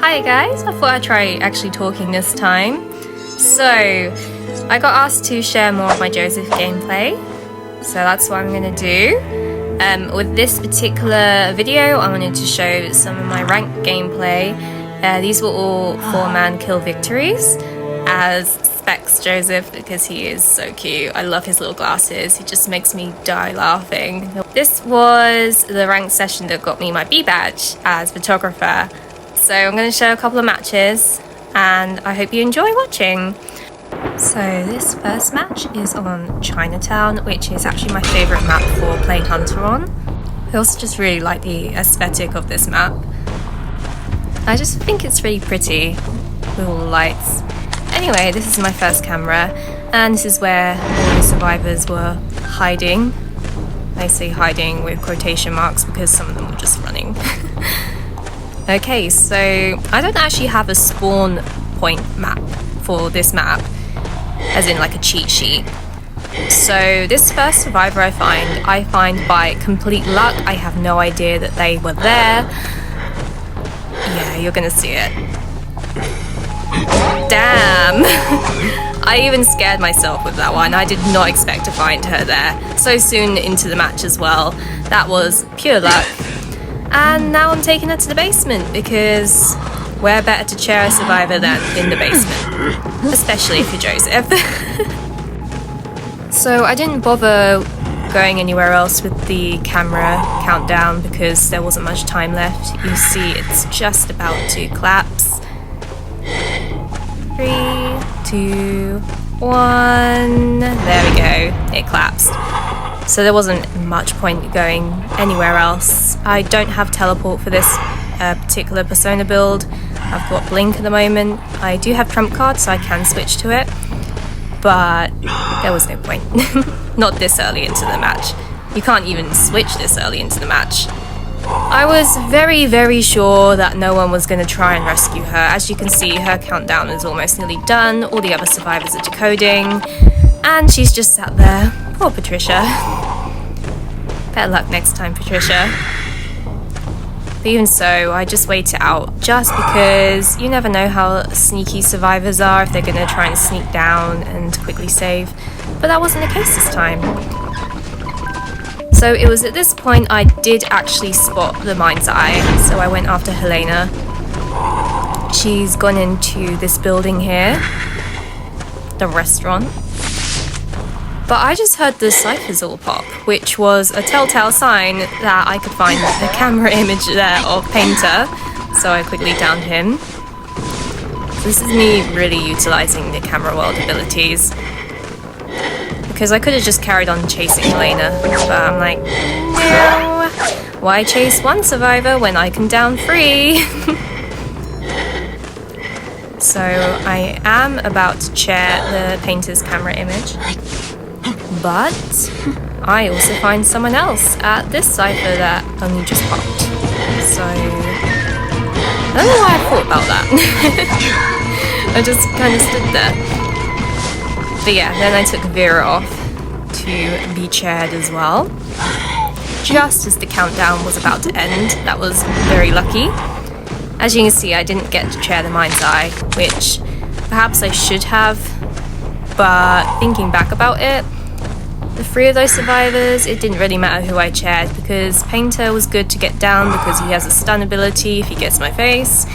Hi guys, I thought I'd try actually talking this time. So, I got asked to share more of my Joseph gameplay, so that's what I'm going to do. With this particular video, I wanted to show some of my ranked gameplay. These were all 4-man kill victories as Specs Joseph because he is so cute. I love his little glasses, he just makes me die laughing. This was the ranked session that got me my B badge as photographer. So I'm going to show a couple of matches and I hope you enjoy watching. So this first match is on Chinatown, which is actually my favourite map for playing Hunter on. I also just really like the aesthetic of this map. I just think it's really pretty with all the lights. Anyway, this is my first camera and this is where all the survivors were hiding. I say hiding with quotation marks because some of them were just running. Okay, so I don't actually have a spawn point map for this map, as in like a cheat sheet. So this first survivor I find by complete luck. I have no idea that they were there. Yeah, you're gonna see it. Damn! I even scared myself with that one. I did not expect to find her there so soon into the match as well. That was pure luck. And now I'm taking her to the basement because where better to chair a survivor than in the basement, especially if you're Joseph. So I didn't bother going anywhere else with the camera countdown because there wasn't much time left. You see it's just about to collapse. 3, 2, 1, there we go, it collapsed. So there wasn't much point going anywhere else. I don't have teleport for this particular persona build. I've got blink at the moment. I do have trump card so I can switch to it, but there was no point. Not this early into the match. You can't even switch this early into the match. I was very sure that no one was going to try and rescue her. As you can see, her countdown is almost nearly done. All the other survivors are decoding and she's just sat there. Poor Patricia. Better luck next time, Patricia. But even so, I just wait it out just because you never know how sneaky survivors are, if they're going to try and sneak down and quickly save. But that wasn't the case this time. So it was at this point I did actually spot the mind's eye, so I went after Helena. She's gone into this building here, the restaurant. But I just heard the ciphers all pop, which was a telltale sign that I could find the camera image there of Painter, so I quickly downed him. So this is me really utilising the camera world abilities, because I could have just carried on chasing Helena, but I'm like, no, why chase one survivor when I can down 3? So I am about to chair the Painter's camera image. But I also find someone else at this cipher that only just popped. So I don't know why I thought about that. I just kind of stood there. But yeah, then I took Vera off to be chaired as well. Just as the countdown was about to end. That was very lucky. As you can see, I didn't get to chair the mind's eye, which perhaps I should have. But thinking back about it, the 3 of those survivors, it didn't really matter who I chaired because Painter was good to get down because he has a stun ability if he gets my face.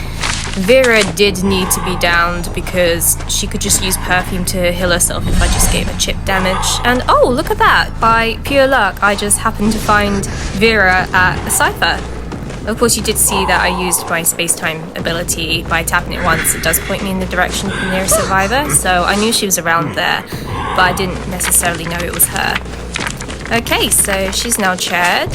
Vera did need to be downed because she could just use perfume to heal herself if I just gave her chip damage. And oh, look at that! By pure luck, I just happened to find Vera at a cipher. Of course, you did see that I used my space-time ability. By tapping it once, it does point me in the direction of the nearest survivor, so I knew she was around there, but I didn't necessarily know it was her. Okay, so she's now chaired.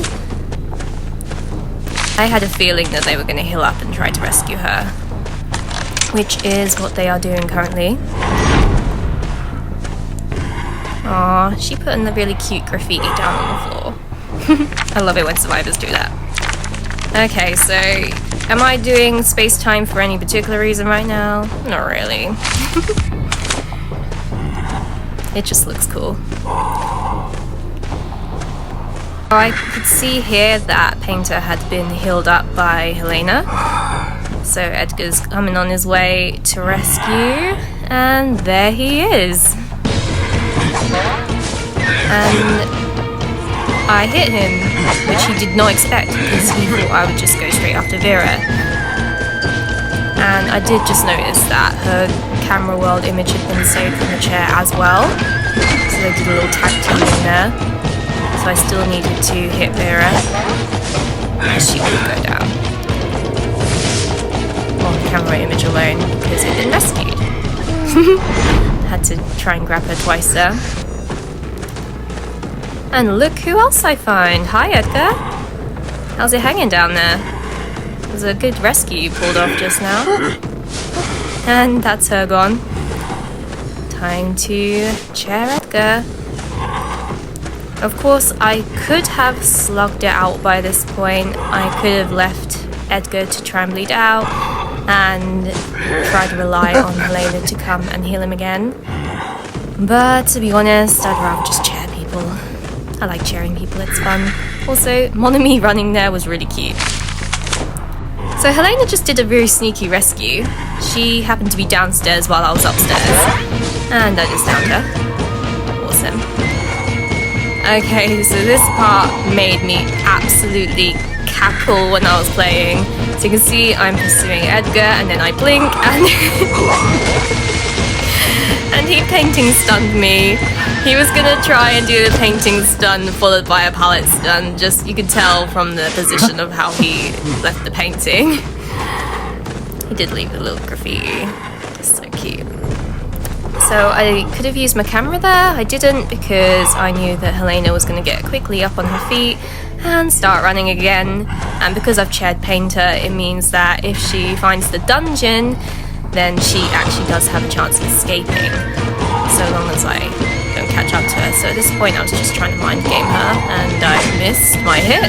I had a feeling that they were going to heal up and try to rescue her, which is what they are doing currently. Aw, she put in the really cute graffiti down on the floor. I love it when survivors do that. Okay, so am I doing space-time for any particular reason right now? Not really. It just looks cool. I could see here that Painter had been healed up by Helena. So Edgar's coming on his way to rescue, and there he is. And I hit him, which he did not expect because he thought I would just go straight after Vera. And I did just notice that her camera world image had been saved from the chair as well. So they did a little tag team in there. So I still needed to hit Vera, and she would go down. On the camera image alone, because it had been rescued. Had to try and grab her twice there. And look who else I find. Hi, Edgar. How's it hanging down there? It was a good rescue you pulled off just now. And that's her gone. Time to chair Edgar. Of course, I could have slugged it out by this point. I could have left Edgar to try and bleed out and try to rely on Helena to come and heal him again. But to be honest, I'd rather just chair people. I like cheering people, it's fun. Also, Monami running there was really cute. So Helena just did a very sneaky rescue. She happened to be downstairs while I was upstairs, and I just downed her. Awesome. Okay, so this part made me absolutely cackle when I was playing. So you can see I'm pursuing Edgar, and then I blink, and and he painting stunned me. He was gonna try and do the painting stun followed by a palette stun. Just, you could tell from the position of how he left the painting. He did leave a little graffiti. So cute. So I could have used my camera there. I didn't because I knew that Helena was gonna get quickly up on her feet and start running again. And because I've chaired Painter, it means that if she finds the dungeon, then she actually does have a chance of escaping, so long as I don't catch up to her. So at this point I was just trying to mind game her, and I missed my hit.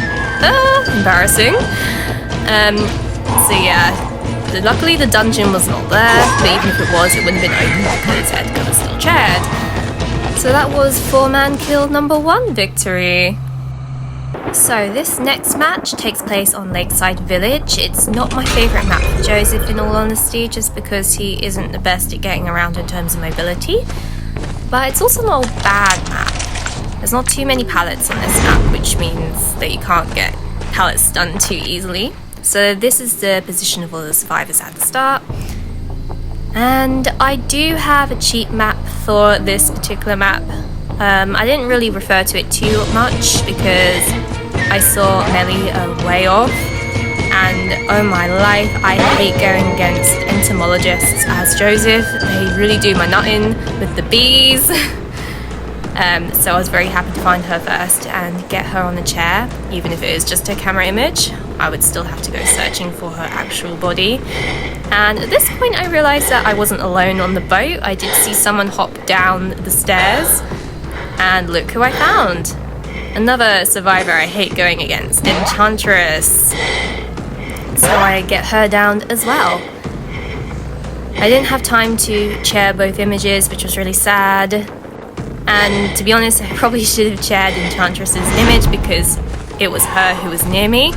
Embarrassing. So yeah, luckily the dungeon was not there, but even if it was, it wouldn't have been open because Edgar was still chaired. So that was 4-man kill number 1 victory. So this next match takes place on Lakeside Village. It's not my favourite map for Joseph, in all honesty, just because he isn't the best at getting around in terms of mobility. But it's also not a bad map. There's not too many pallets on this map, which means that you can't get pallets stunned too easily. So this is the position of all the survivors at the start. And I do have a cheat map for this particular map. I didn't really refer to it too much because I saw Melly way off, and oh my life, I hate going against entomologists as Joseph. They really do my nutting with the bees. So I was very happy to find her first and get her on the chair. Even if it is just her camera image, I would still have to go searching for her actual body. And at this point I realised that I wasn't alone on the boat. I did see someone hop down the stairs, and look who I found. Another survivor I hate going against, Enchantress. So I get her down as well. I didn't have time to chair both images, which was really sad. And to be honest, I probably should have chaired Enchantress's image because it was her who was near me.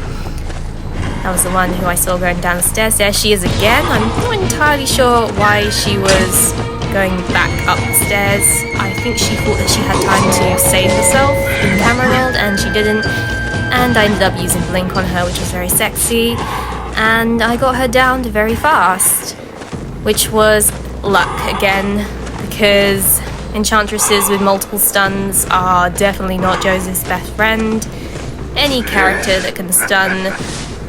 That was the one who I saw going down the stairs. There she is again. I'm not entirely sure why she was going back up the stairs. I think she thought that she had time to save herself in the camera world, and she didn't. And I ended up using Blink on her, which was very sexy. And I got her down very fast, which was luck again, because Enchantresses with multiple stuns are definitely not Joseph's best friend. Any character that can stun,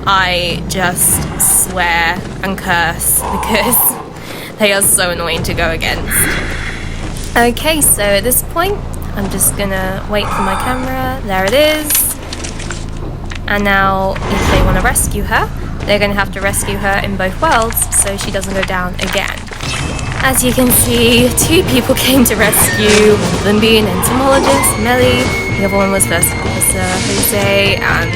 I just swear and curse because they are so annoying to go against. Okay, so at this point, I'm just gonna wait for my camera. There it is. And now, if they want to rescue her, they're gonna have to rescue her in both worlds so she doesn't go down again. As you can see, 2 people came to rescue, one of them being entomologist, Melly, the other one was First Officer, Jose, and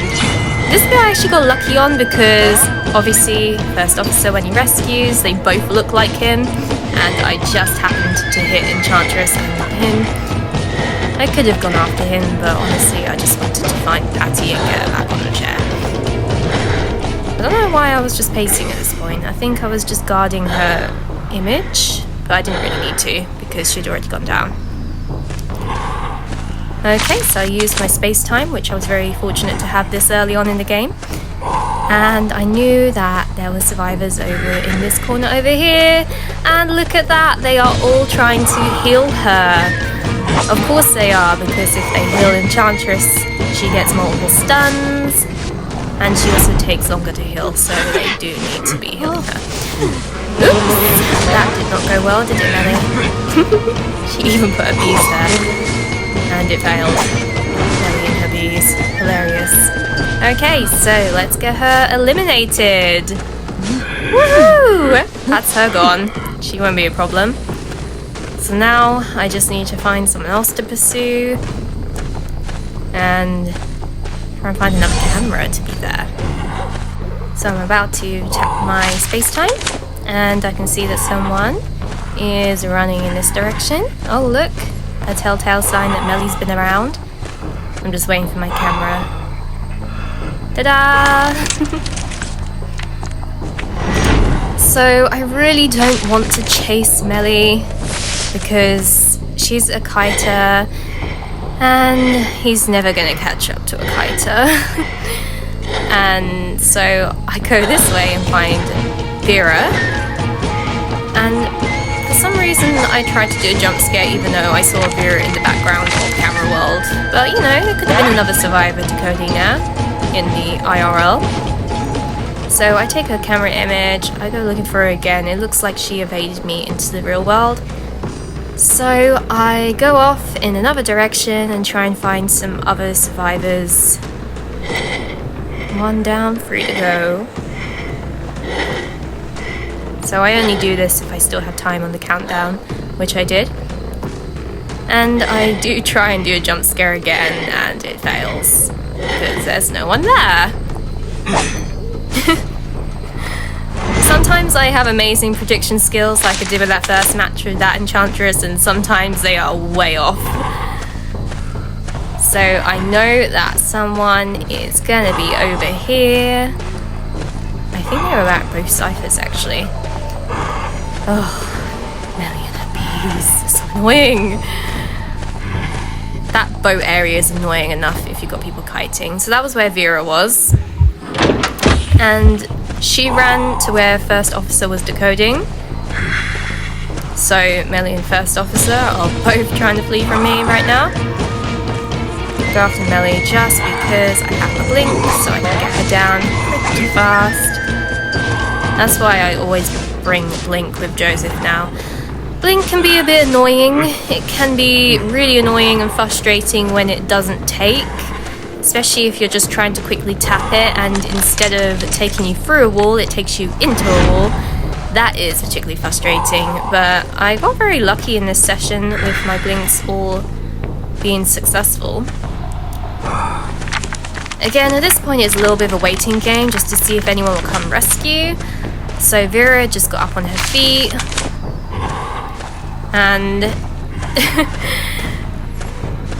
this bit I actually got lucky on because obviously First Officer, when he rescues, they both look like him, and I just happened to hit Enchantress and not him. I could have gone after him, but honestly I just wanted to find Patty and get her back on the chair. I don't know why I was just pacing at this point. I think I was just guarding her image, but I didn't really need to because she'd already gone down. Okay, so I used my space time, which I was very fortunate to have this early on in the game. And I knew that there were survivors over in this corner over here. And look at that, they are all trying to heal her. Of course they are, because if they heal Enchantress, she gets multiple stuns. And she also takes longer to heal, so they do need to be healing her. Oops, that did not go well, did it, Melly? She even put a bees there. And it failed. Melly and her bees. Hilarious. Okay, so let's get her eliminated. Woohoo! That's her gone. She won't be a problem. So now I just need to find someone else to pursue. And try and find another camera to be there. So I'm about to tap my space time, and I can see that someone is running in this direction. Oh look, a telltale sign that Melly's been around. I'm just waiting for my camera. Ta-da! So I really don't want to chase Melly because she's a kiter. And he's never gonna catch up to a kiter. And so I go this way and find Vera. And for some reason I tried to do a jump scare even though I saw Vera in the background of Camera World. But you know, there could have been another survivor decoding her in the IRL. So I take her camera image, I go looking for her again. It looks like she evaded me into the real world. So I go off in another direction and try and find some other survivors. 1 down, 3 to go. So I only do this if I still have time on the countdown, which I did. And I do try and do a jump scare again, and it fails because there's no one there. Sometimes I have amazing prediction skills like I did with that first match with that Enchantress, and sometimes they are way off. So I know that someone is gonna be over here. I think they were at both ciphers actually. Oh, Melly and her bees, it's so annoying. That boat area is annoying enough if you've got people kiting. So that was where Vera was. And she ran to where First Officer was decoding. So Melly and First Officer are both trying to flee from me right now. I'll go after Melly just because I have a blink so I can get her down pretty fast. That's why I always bring Blink with Joseph now. Blink can be a bit annoying. It can be really annoying and frustrating when it doesn't take. Especially if you're just trying to quickly tap it and instead of taking you through a wall, it takes you into a wall. That is particularly frustrating, but I got very lucky in this session with my blinks all being successful. Again, at this point it's a little bit of a waiting game just to see if anyone will come rescue. So Vera just got up on her feet. And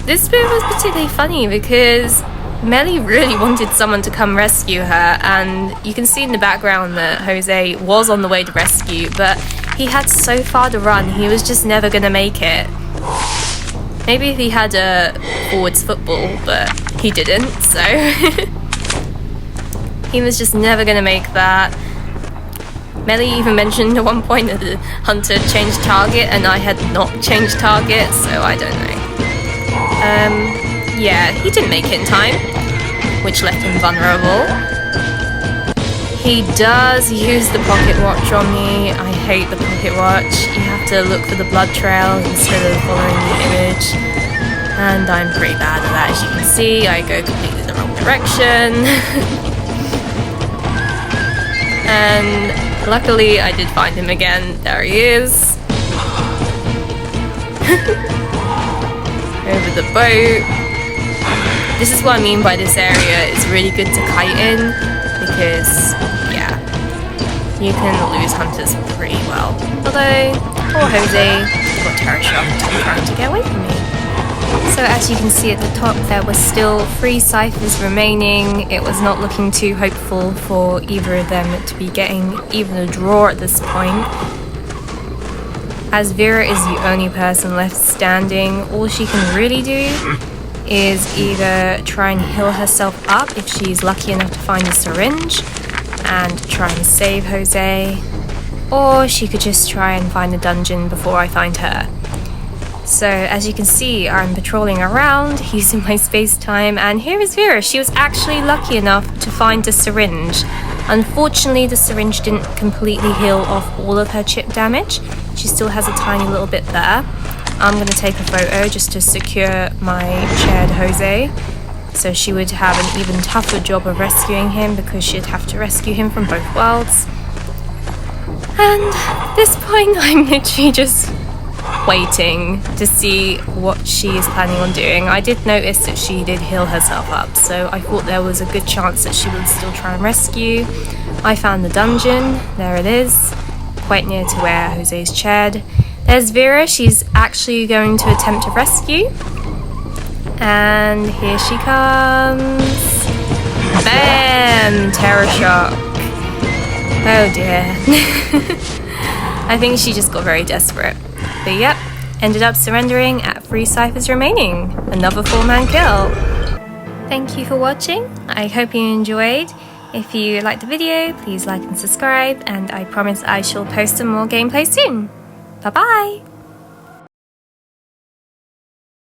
this bit was particularly funny because Melly really wanted someone to come rescue her, and you can see in the background that Jose was on the way to rescue, but he had so far to run, he was just never going to make it. Maybe if he had a forwards football, but he didn't, so he was just never going to make that. Melly even mentioned at one point that the hunter changed target, and I had not changed target, so I don't know. Yeah, he didn't make it in time, which left him vulnerable. He does use the pocket watch on me. I hate the pocket watch. You have to look for the blood trail instead of following the image. And I'm pretty bad at that, as you can see. I go completely the wrong direction. And luckily I did find him again. There he is. Over the boat. This is what I mean by this area is really good to kite in, because yeah, you can lose hunters pretty well. Although, poor Jose got terror shocked trying to get away from me. So as you can see at the top, there were still 3 ciphers remaining. It was not looking too hopeful for either of them to be getting even a draw at this point. As Vera is the only person left standing, all she can really do is either try and heal herself up if she's lucky enough to find a syringe and try and save Jose, or she could just try and find a dungeon before I find her. So as you can see, I'm patrolling around using my space time, and here is Vera. She was actually lucky enough to find a syringe. Unfortunately, the syringe didn't completely heal off all of her chip damage. She still has a tiny little bit there. I'm going to take a photo just to secure my chaired Jose, so she would have an even tougher job of rescuing him because she'd have to rescue him from both worlds. And at this point, I'm literally just waiting to see what she is planning on doing. I did notice that she did heal herself up, so I thought there was a good chance that she would still try and rescue. I found the dungeon. There it is, quite near to where Jose's chaired. There's Vera. She's actually going to attempt to rescue, and here she comes. Bam! Terror shock. Oh dear. I think she just got very desperate. But yep, ended up surrendering at 3 ciphers remaining. Another 4-man kill. Thank you for watching. I hope you enjoyed. If you liked the video, please like and subscribe, and I promise I shall post some more gameplay soon. Bye bye!